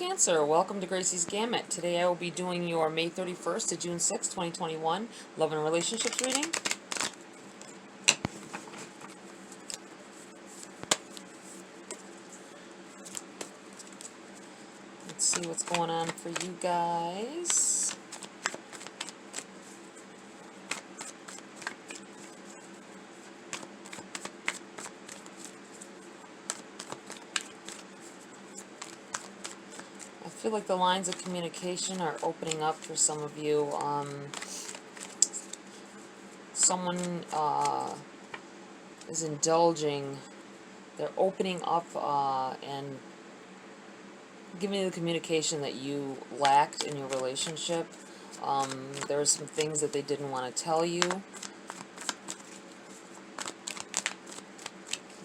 Cancer, welcome to Gracie's Gamut. Today I will be doing your May 31st to June 6th, 2021 Love and Relationships reading. Let's see what's going on for you guys. I feel like the lines of communication are opening up for some of you. Someone is indulging. They're opening up and giving you the communication that you lacked in your relationship. There were some things that they didn't want to tell you.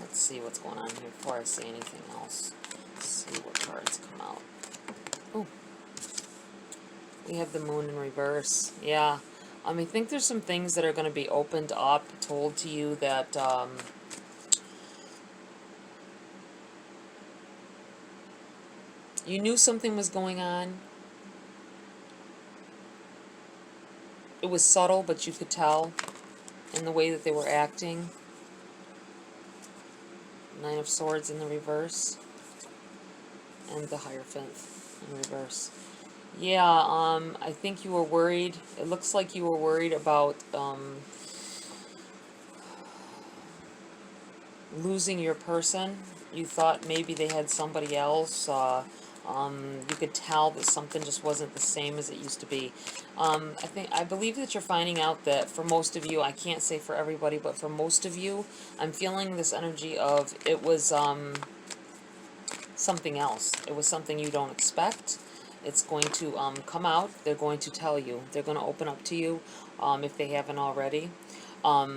Let's see what's going on here before I say anything else. Let's see what cards come out. Oh, we have the Moon in reverse. Yeah. I think there's some things that are going to be opened up, told to you that you knew something was going on. It was subtle, but you could tell in the way that they were acting. Nine of Swords in the reverse. And the Hierophant in reverse. Yeah, I think you were worried. It looks like you were worried about losing your person. You thought maybe they had somebody else. You could tell that something just wasn't the same as it used to be. I believe that you're finding out that for most of you, I can't say for everybody, but for most of you, I'm feeling this energy of it was something else. It was something you don't expect. It's going to come out. They're going to tell you. They're going to open up to you if they haven't already. I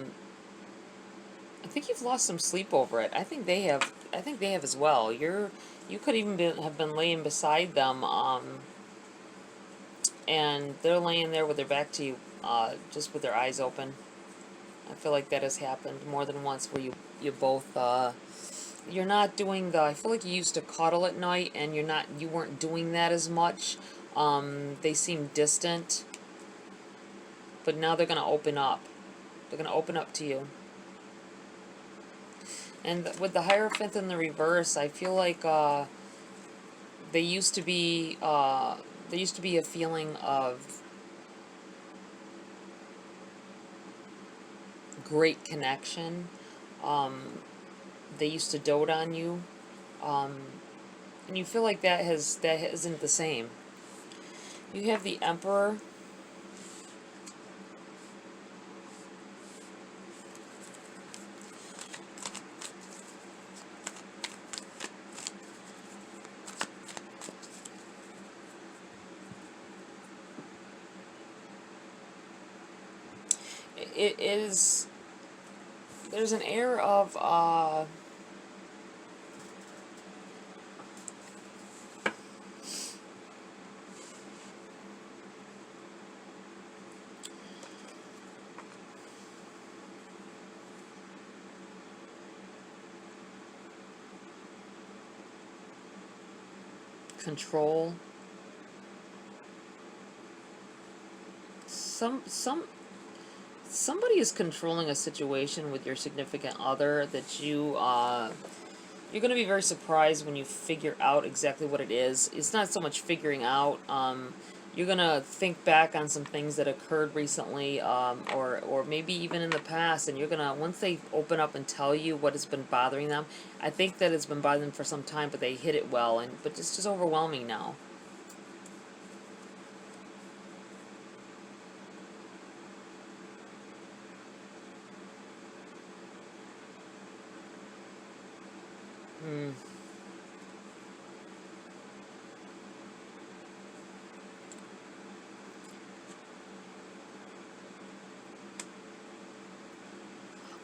think you've lost some sleep over it. I think they have. I think they have as well. You could even have been laying beside them, and they're laying there with their back to you, just with their eyes open. I feel like that has happened more than once, where you both you're not doing the. I feel like you used to cuddle at night, and you weren't doing that as much. They seem distant, but now they're gonna open up. They're gonna open up to you. And with the Hierophant in the reverse, I feel like there used to be a feeling of great connection. They used to dote on you, and you feel like that isn't the same. You have the Emperor. It is. There's an air of control. Somebody is controlling a situation with your significant other that you're going to be very surprised when you figure out exactly what it is. It's not so much figuring out. You're going to think back on some things that occurred recently, or maybe even in the past, and you're going to, once they open up and tell you what has been bothering them, I think that it's been bothering them for some time, but they hit it well, but it's just overwhelming now.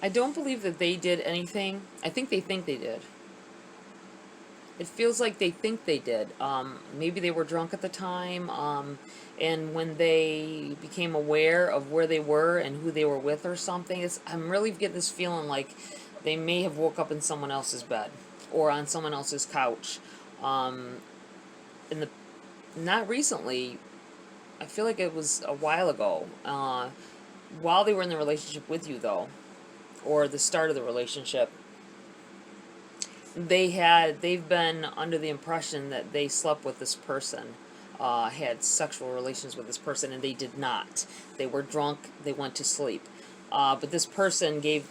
I don't believe that they did anything. I think they did. It feels like they think they did. Maybe they were drunk at the time, and when they became aware of where they were and who they were with or something, I'm really getting this feeling like they may have woke up in someone else's bed or on someone else's couch. not recently, I feel like it was a while ago, while they were in the relationship with you, though, or the start of the relationship, they've been under the impression that they slept with this person, had sexual relations with this person, and they did not. They were drunk. They went to sleep. But this person gave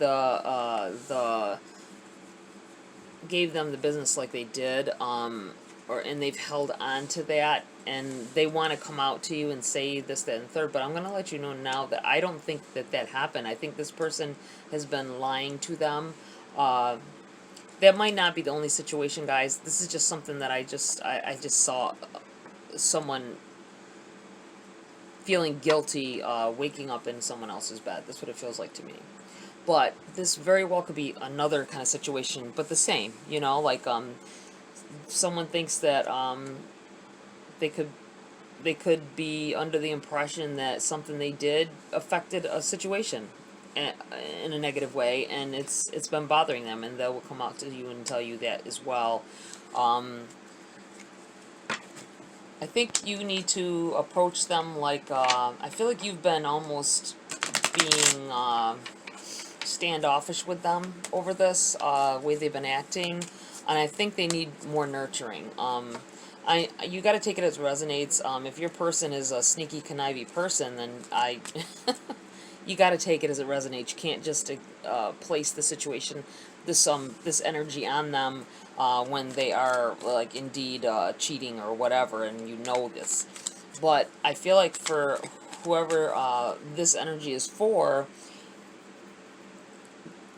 gave them the business like they did, and they've held on to that, and they want to come out to you and say this, that, and third. But I'm going to let you know now that I don't think that happened. I think this person has been lying to them. That might not be the only situation, guys. This is just something that I just saw someone feeling guilty waking up in someone else's bed. That's what it feels like to me. But this very well could be another kind of situation, but the same, you know, like someone thinks that they could be under the impression that something they did affected a situation in a negative way, and it's been bothering them, and they will come out to you and tell you that as well. I think you need to approach them like, I feel like you've been almost being standoffish with them over this way they've been acting, and I think they need more nurturing. You got to take it as it resonates. If your person is a sneaky, conniving person, then you got to take it as it resonates. You can't just place the situation, this energy on them when they are like indeed cheating or whatever, and you know this. But I feel like for whoever this energy is for,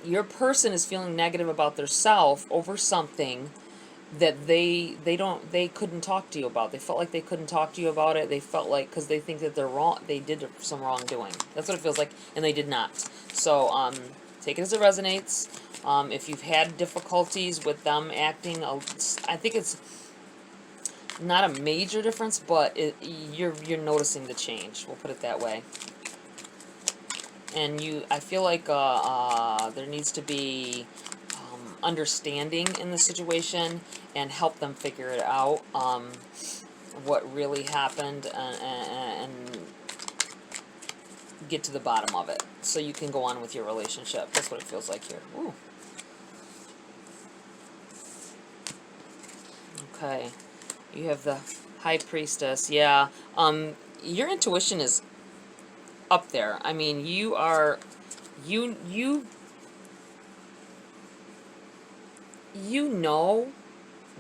your person is feeling negative about their self over something that they couldn't talk to you about. They felt like they couldn't talk to you about it. They felt like, because they think that they're wrong, they did some wrongdoing. That's what it feels like, and they did not. So take it as it resonates. If you've had difficulties with them acting, I think it's not a major difference, but you're noticing the change. We'll put it that way. And I feel like there needs to be understanding in the situation and help them figure it out, what really happened, and get to the bottom of it, so you can go on with your relationship. That's what it feels like here. Ooh. Okay, you have the High Priestess. Yeah, your intuition is up there. I mean, you are, you know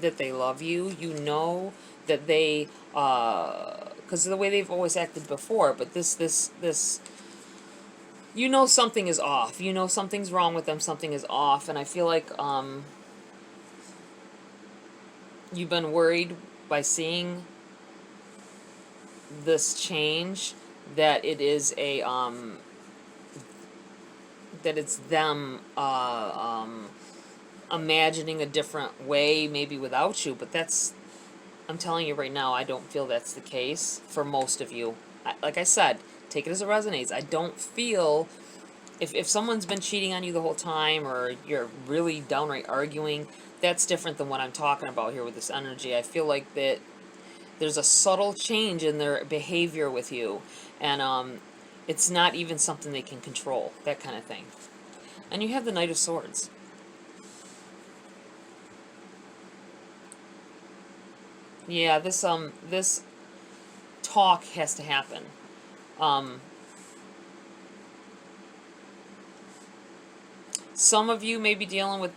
that they love you. You know that they, because of the way they've always acted before. But this, you know something is off. You know something's wrong with them. Something is off. And I feel like you've been worried by seeing this change, that it is a that it's them imagining a different way, maybe without you. But I'm telling you right now, I don't feel that's the case for most of you. Like I said, take it as it resonates. I don't feel, if someone's been cheating on you the whole time, or you're really downright arguing, that's different than what I'm talking about here with this energy. I feel like that there's a subtle change in their behavior with you, and it's not even something they can control, that kind of thing. And you have the Knight of Swords. Yeah, this talk has to happen. Some of you may be dealing with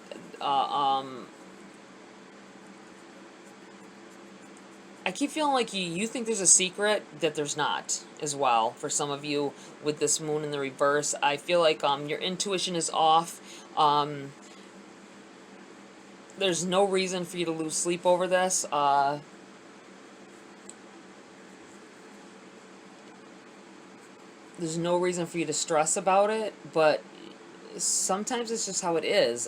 I keep feeling like you think there's a secret that there's not as well. For some of you with this moon in the reverse, I feel like your intuition is off. There's no reason for you to lose sleep over this. There's no reason for you to stress about it, but sometimes it's just how it is.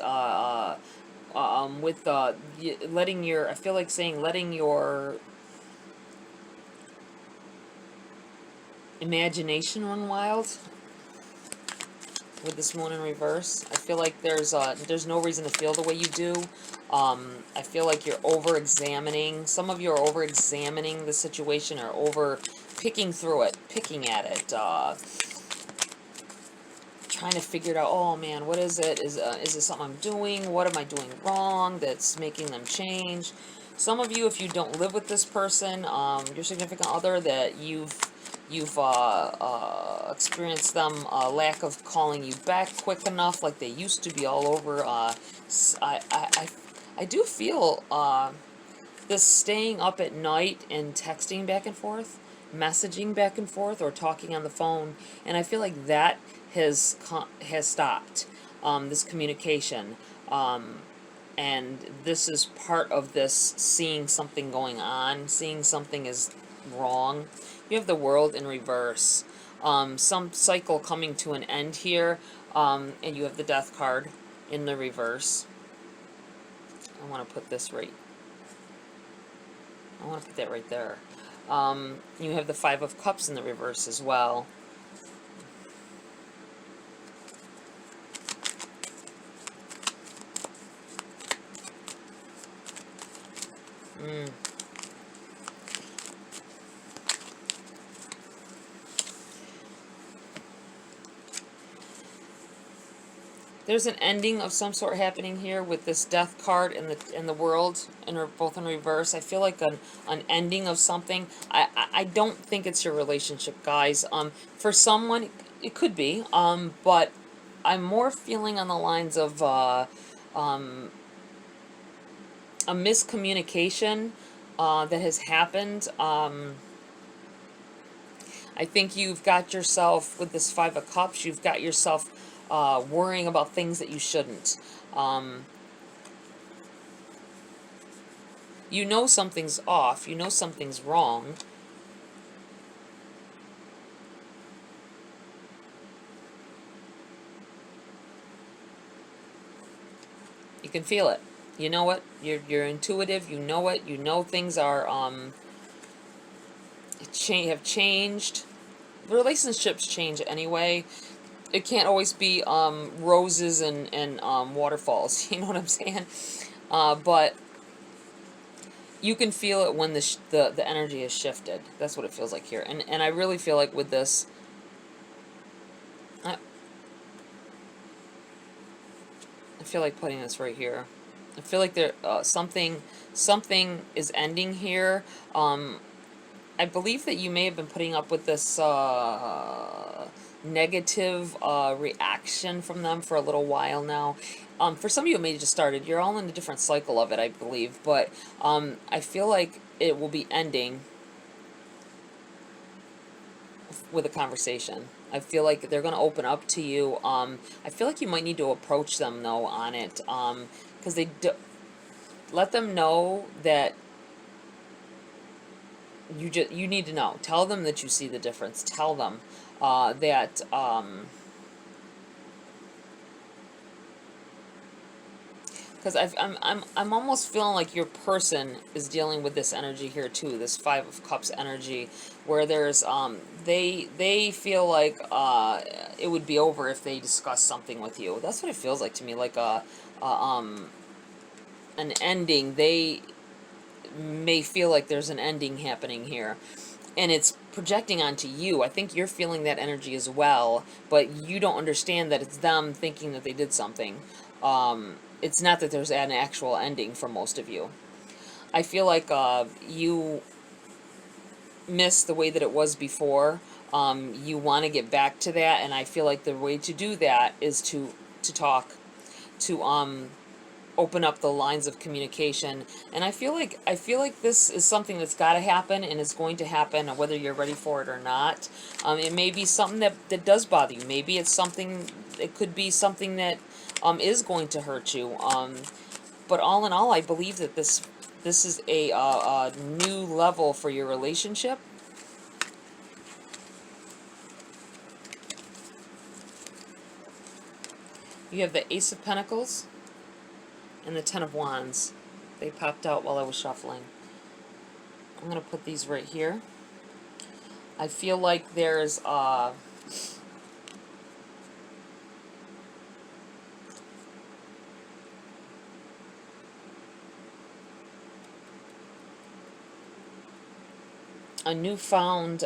With letting your, I feel like saying letting your imagination run wild with this moon in reverse. I feel like there's no reason to feel the way you do. I feel like you're over-examining. Some of you are over-examining the situation, or over-picking through it, picking at it, trying to figure it out. Oh man, what is it? Is this something I'm doing? What am I doing wrong that's making them change? Some of you, if you don't live with this person, your significant other, that you've experienced them lack of calling you back quick enough, like they used to be all over. I do feel this staying up at night and texting back and forth, messaging back and forth, or talking on the phone, and I feel like that has stopped, this communication, and this is part of this seeing something going on, seeing something is wrong. You have the World in reverse, some cycle coming to an end here, and you have the Death card in the reverse. I want to put this right. I want to put that right there. You have the Five of Cups in the reverse as well. There's an ending of some sort happening here with this Death card and the World, and both in reverse. I feel like an ending of something. I don't think it's your relationship, guys. For someone, it could be. But I'm more feeling on the lines of a miscommunication that has happened. I think you've got yourself, with this Five of Cups, you've got yourself worrying about things that you shouldn't. You know something's off. You know something's wrong. You can feel it. You know it. You're intuitive. You know it. You know things are have changed. Relationships change anyway. It can't always be roses and waterfalls. You know what I'm saying? But you can feel it when the energy has shifted. That's what it feels like here. And I really feel like with this, I feel like putting this right here. I feel like there something is ending here. I believe that you may have been putting up with this negative reaction from them for a little while now. For some of you, it may have just started. You're all in a different cycle of it, I believe. But I feel like it will be ending with a conversation. I feel like they're going to open up to you. I feel like you might need to approach them, though, on it. Because they do, let them know that you need to know. Tell them that you see the difference. Tell them that because I'm almost feeling like your person is dealing with this energy here too, this Five of Cups energy, where there's they feel like it would be over if they discuss something with you. That's what it feels like to me, like an ending. They may feel like there's an ending happening here, and it's projecting onto you. I think you're feeling that energy as well, but you don't understand that it's them thinking that they did something. It's not that there's an actual ending for most of you. I feel like you miss the way that it was before. You want to get back to that, and I feel like the way to do that is to talk, to open up the lines of communication. And I feel like this is something that's got to happen, and it's going to happen whether you're ready for it or not. It may be something that does bother you. Maybe it's something, it could be something that is going to hurt you. But all in all, I believe that this is a new level for your relationship. You have the Ace of Pentacles and the Ten of Wands. They popped out while I was shuffling. I'm going to put these right here. I feel like there's a newfound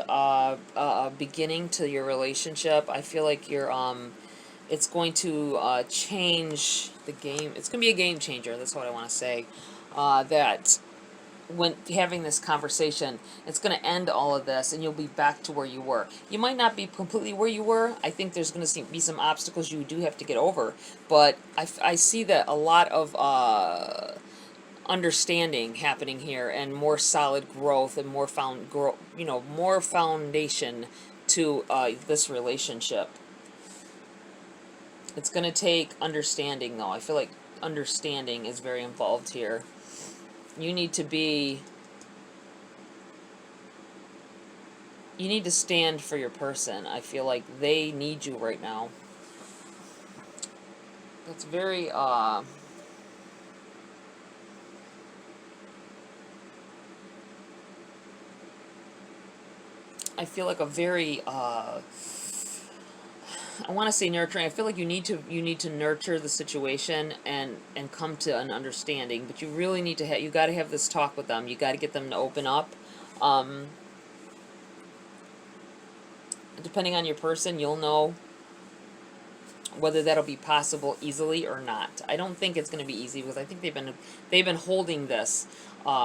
beginning to your relationship. I feel like it's going to change the game. It's going to be a game changer. That's what I want to say. That when having this conversation, it's going to end all of this, and you'll be back to where you were. You might not be completely where you were. I think there's going to be some obstacles you do have to get over, but I see that a lot of understanding happening here, and more solid growth, and more more foundation to this relationship. It's going to take understanding, though. I feel like understanding is very involved here. You need to stand for your person. I feel like they need you right now. That's very I feel like a very I want to say nurturing. I feel like you need to nurture the situation and come to an understanding. But you really need to you got to have this talk with them. You got to get them to open up. Depending on your person, you'll know whether that'll be possible easily or not. I don't think it's going to be easy, because I think they've been holding this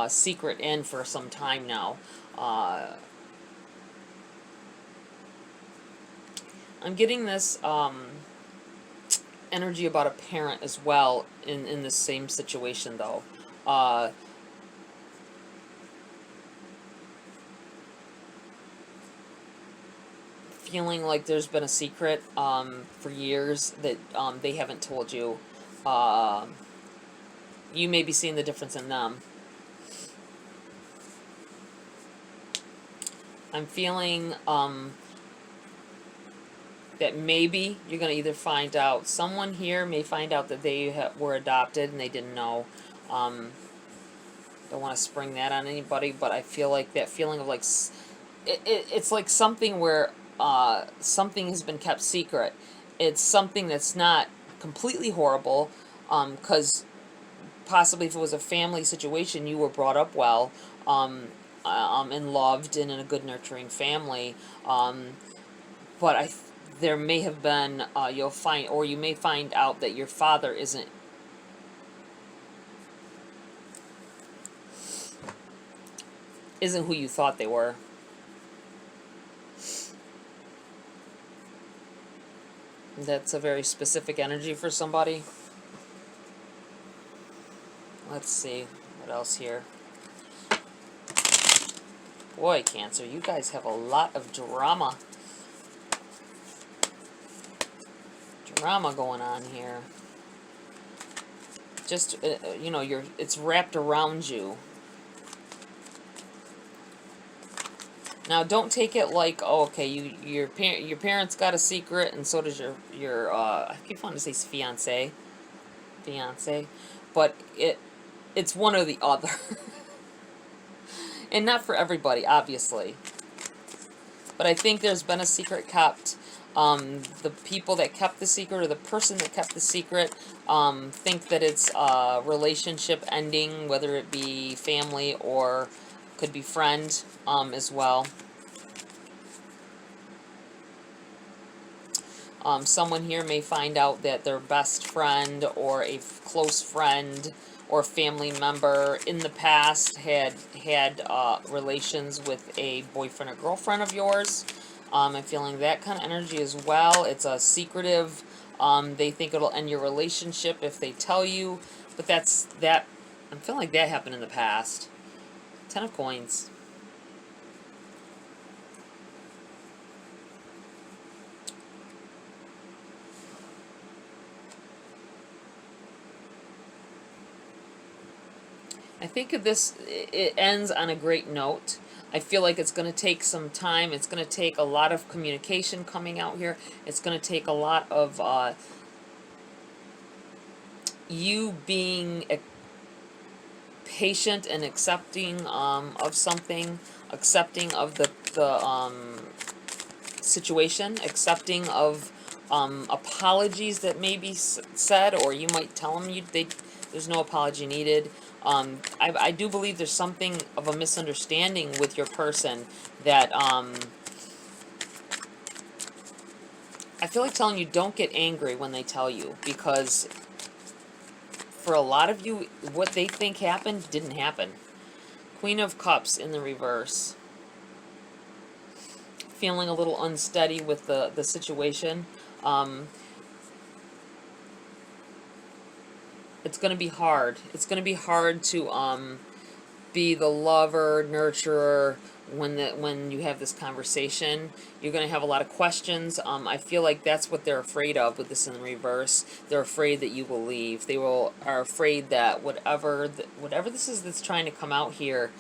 secret in for some time now. I'm getting this energy about a parent as well in the same situation, though. Feeling like there's been a secret for years that they haven't told you. You may be seeing the difference in them. I'm feeling that maybe you're going to either find out, someone here may find out that they were adopted and they didn't know. Don't want to spring that on anybody, but I feel like that feeling of like, it's like something where something has been kept secret. It's something that's not completely horrible, because possibly if it was a family situation, you were brought up well, and loved, and in a good nurturing family, but there may have been, you may find out that your father isn't who you thought they were. That's a very specific energy for somebody. Let's see what else here. Boy, Cancer, you guys have a lot of drama. Drama going on here. Just, it's wrapped around you. Now, don't take it like, oh, okay, your parents got a secret, and so does your I keep wanting to say fiance, but it's one or the other, and not for everybody, obviously. But I think there's been a secret kept. The people that kept the secret, or the person that kept the secret, think that it's a relationship ending, whether it be family or could be friend, as well. Someone here may find out that their best friend or a close friend or family member in the past had relations with a boyfriend or girlfriend of yours. I'm feeling that kind of energy as well. It's a secretive. They think it'll end your relationship if they tell you, but I'm feeling like that happened in the past. 10 of Coins. I think it ends on a great note. I feel like it's going to take some time. It's going to take a lot of communication coming out here. It's going to take a lot of you being patient and accepting of something, accepting of the situation, accepting of apologies that may be said, or you might tell them there's no apology needed. I do believe there's something of a misunderstanding with your person that, I feel like telling you, don't get angry when they tell you, because for a lot of you, what they think happened didn't happen. Queen of Cups in the reverse. Feeling a little unsteady with the situation. It's going to be hard. It's going to be hard to be the lover, nurturer when you have this conversation. You're going to have a lot of questions. I feel like that's what they're afraid of with this in reverse. They're afraid that you will leave. Are afraid that whatever this is that's trying to come out here,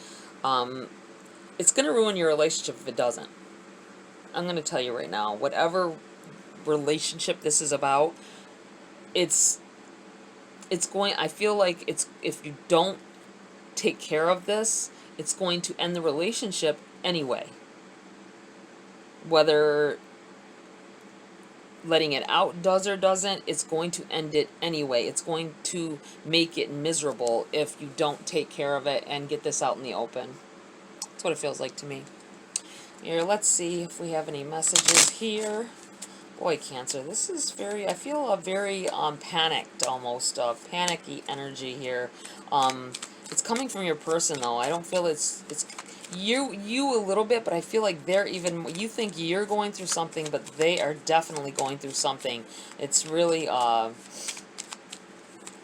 it's going to ruin your relationship if it doesn't. I'm going to tell you right now, whatever relationship this is about, it's going, I feel like if you don't take care of this, it's going to end the relationship anyway. Whether letting it out does or doesn't, it's going to end it anyway. It's going to make it miserable if you don't take care of it and get this out in the open. That's what it feels like to me. Here, let's see if we have any messages here. Boy, Cancer, this is very, I feel a very panicked, almost panicky energy here. It's coming from your person, though. I don't feel it's you a little bit, but I feel like they're even, you think you're going through something, but they are definitely going through something. It's really, I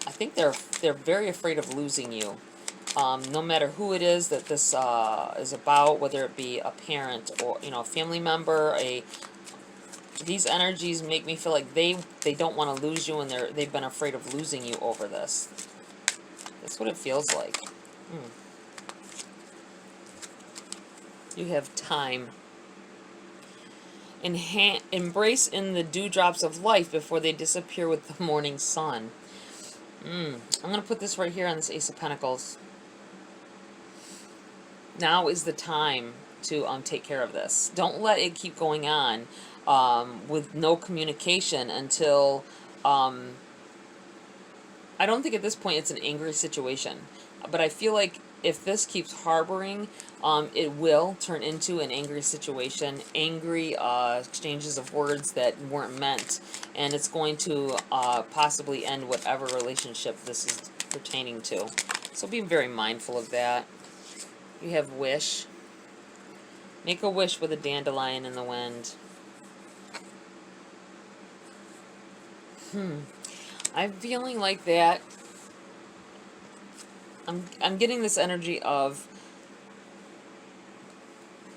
think they're very afraid of losing you. No matter who it is that this is about, whether it be a parent or, you know, a family member, these energies make me feel like they don't want to lose you, and they've been afraid of losing you over this. That's what it feels like. You have time. Embrace in the dewdrops of life before they disappear with the morning sun. I'm going to put this right here on this Ace of Pentacles. Now is the time to take care of this. Don't let it keep going on with no communication until... I don't think at this point it's an angry situation. But I feel like if this keeps harboring, it will turn into an angry situation. Angry exchanges of words that weren't meant. And it's going to possibly end whatever relationship this is pertaining to. So be very mindful of that. You have wish. Make a wish with a dandelion in the wind. I'm feeling like that. I'm getting this energy of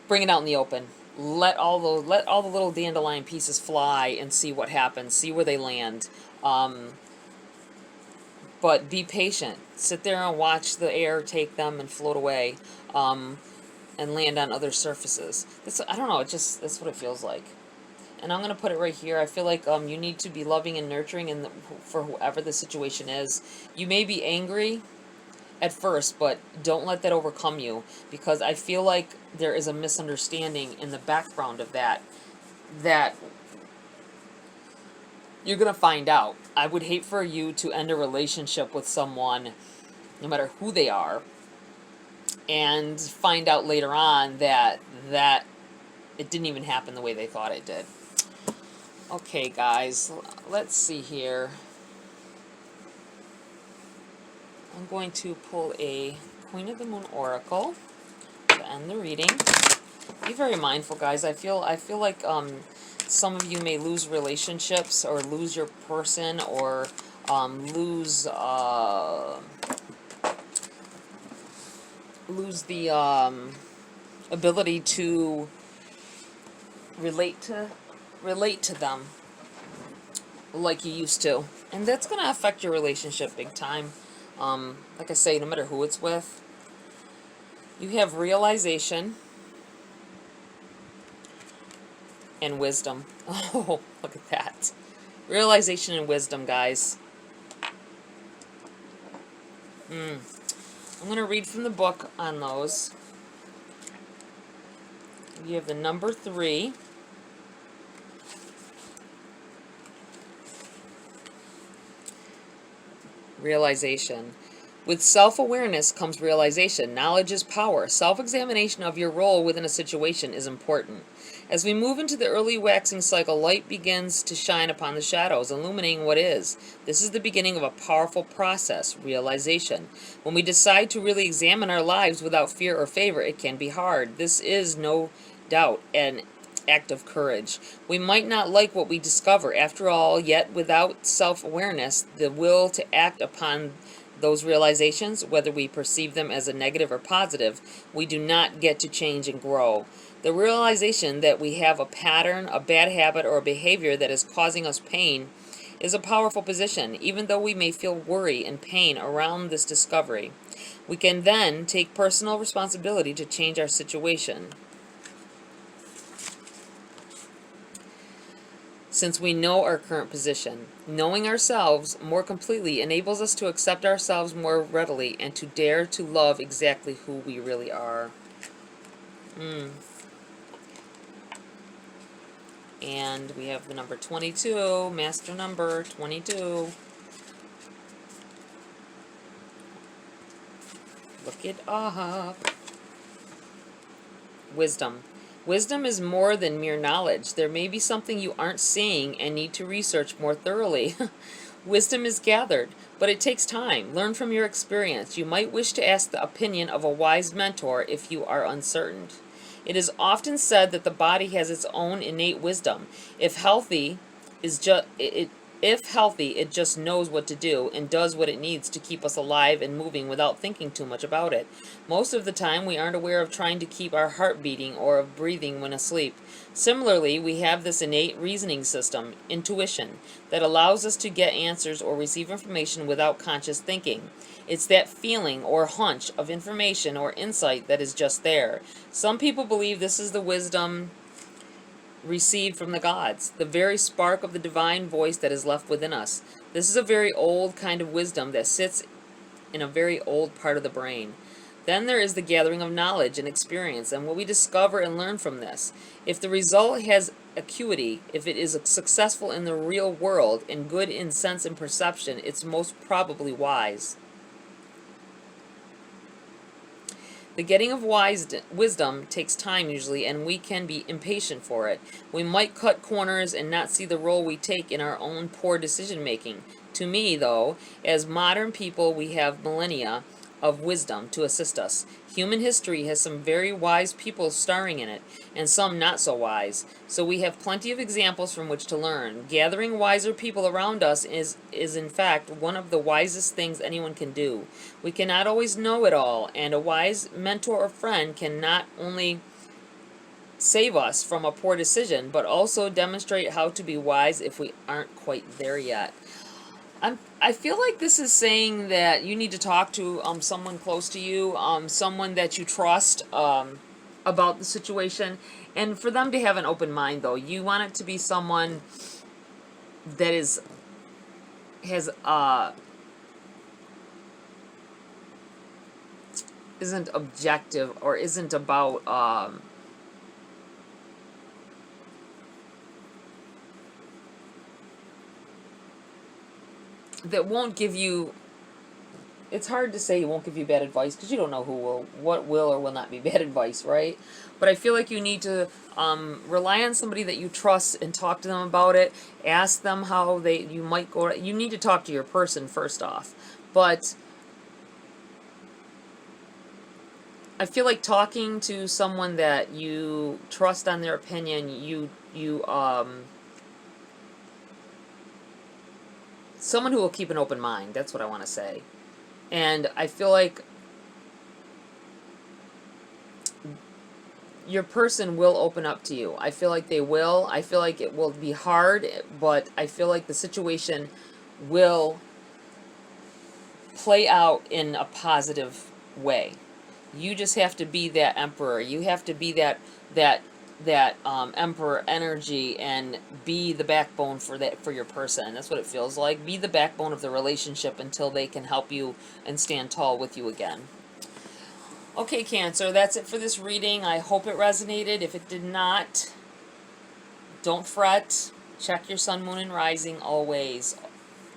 bring it out in the open. Let all the little dandelion pieces fly and see what happens. See where they land. But be patient. Sit there and watch the air take them and float away, and land on other surfaces. I don't know. That's what it feels like. And I'm going to put it right here. I feel like you need to be loving and nurturing for whoever the situation is. You may be angry at first, but don't let that overcome you, because I feel like there is a misunderstanding in the background of that you're going to find out. I would hate for you to end a relationship with someone, no matter who they are, and find out later on that it didn't even happen the way they thought it did. Okay, guys, let's see here. I'm going to pull a Queen of the Moon Oracle to end the reading. Be very mindful, guys. I feel like some of you may lose relationships, or lose your person, or lose the ability to relate to them like you used to, and that's going to affect your relationship big time. Like I say, no matter who it's with. You have realization and wisdom. Oh, look at that. Realization and wisdom, guys. I'm going to read from the book on those. You have the number 3. Realization. With self-awareness comes realization. Knowledge is power. Self-examination of your role within a situation is important. As we move into the early waxing cycle, light begins to shine upon the shadows, illuminating what is. This is the beginning of a powerful process, realization. When we decide to really examine our lives without fear or favor, it can be hard. This is no doubt an act of courage. We might not like what we discover. After all, yet without self-awareness, the will to act upon those realizations, whether we perceive them as a negative or positive, we do not get to change and grow. The realization that we have a pattern, a bad habit, or a behavior that is causing us pain is a powerful position. Even though we may feel worry and pain around this discovery, we can then take personal responsibility to change our situation. Since we know our current position, knowing ourselves more completely enables us to accept ourselves more readily and to dare to love exactly who we really are. And we have the number 22, master number 22. Look it up. Wisdom. Wisdom is more than mere knowledge. There may be something you aren't seeing and need to research more thoroughly. Wisdom is gathered, but it takes time. Learn from your experience. You might wish to ask the opinion of a wise mentor if you are uncertain. It is often said that the body has its own innate wisdom. If healthy, it just knows what to do and does what it needs to keep us alive and moving without thinking too much about it. Most of the time, we aren't aware of trying to keep our heart beating or of breathing when asleep. Similarly, we have this innate reasoning system, intuition, that allows us to get answers or receive information without conscious thinking. It's that feeling or hunch of information or insight that is just there. Some people believe this is the wisdom received from the gods, the very spark of the divine voice that is left within us. This is a very old kind of wisdom that sits in a very old part of the brain. Then there is the gathering of knowledge and experience and what we discover and learn from this. If the result has acuity, if it is successful in the real world and good in sense and perception, it's most probably wise. The getting of wisdom takes time usually, and we can be impatient for it. We might cut corners and not see the role we take in our own poor decision making. To me, though, as modern people, we have millennia of wisdom to assist us. Human history has some very wise people starring in it, and some not so wise. So we have plenty of examples from which to learn. Gathering wiser people around us is in fact one of the wisest things anyone can do. We cannot always know it all, and a wise mentor or friend can not only save us from a poor decision, but also demonstrate how to be wise if we aren't quite there yet. I feel like this is saying that you need to talk to someone close to you, someone that you trust about the situation, and for them to have an open mind. Though you want it to be someone that isn't objective or isn't about that won't give you, it's hard to say won't give you bad advice because you don't know what will or will not be bad advice, right? But I feel like you need to rely on somebody that you trust and talk to them about it. Ask them how you might go. You need to talk to your person first off. But I feel like talking to someone that you trust on their opinion, someone who will keep an open mind. That's what I want to say. And I feel like your person will open up to you. I feel like they will. I feel like it will be hard, but I feel like the situation will play out in a positive way. You just have to be that emperor. You have to be that emperor energy and be the backbone for your person. That's what it feels like. Be the backbone of the relationship until they can help you and stand tall with you again. Okay, Cancer, that's it for this reading. I hope it resonated. If it did not, don't fret. Check your sun, moon, and rising always.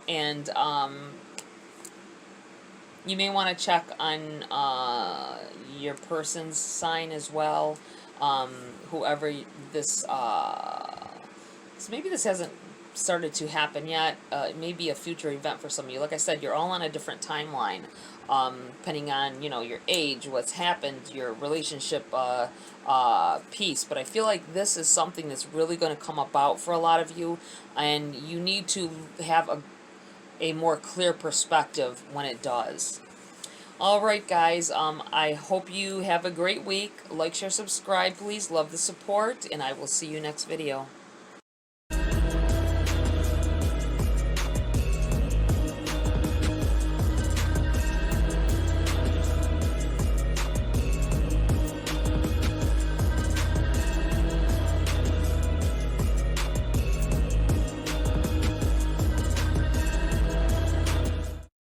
And You may want to check on your person's sign as well. Whoever this, so maybe this hasn't started to happen yet. It may be a future event for some of you. Like I said, you're all on a different timeline, depending on, you know, your age, what's happened, your relationship piece. But I feel like this is something that's really going to come about for a lot of you, and you need to have a more clear perspective when it does. Alright guys, I hope you have a great week. Like, share, subscribe, please. Love the support, and I will see you next video.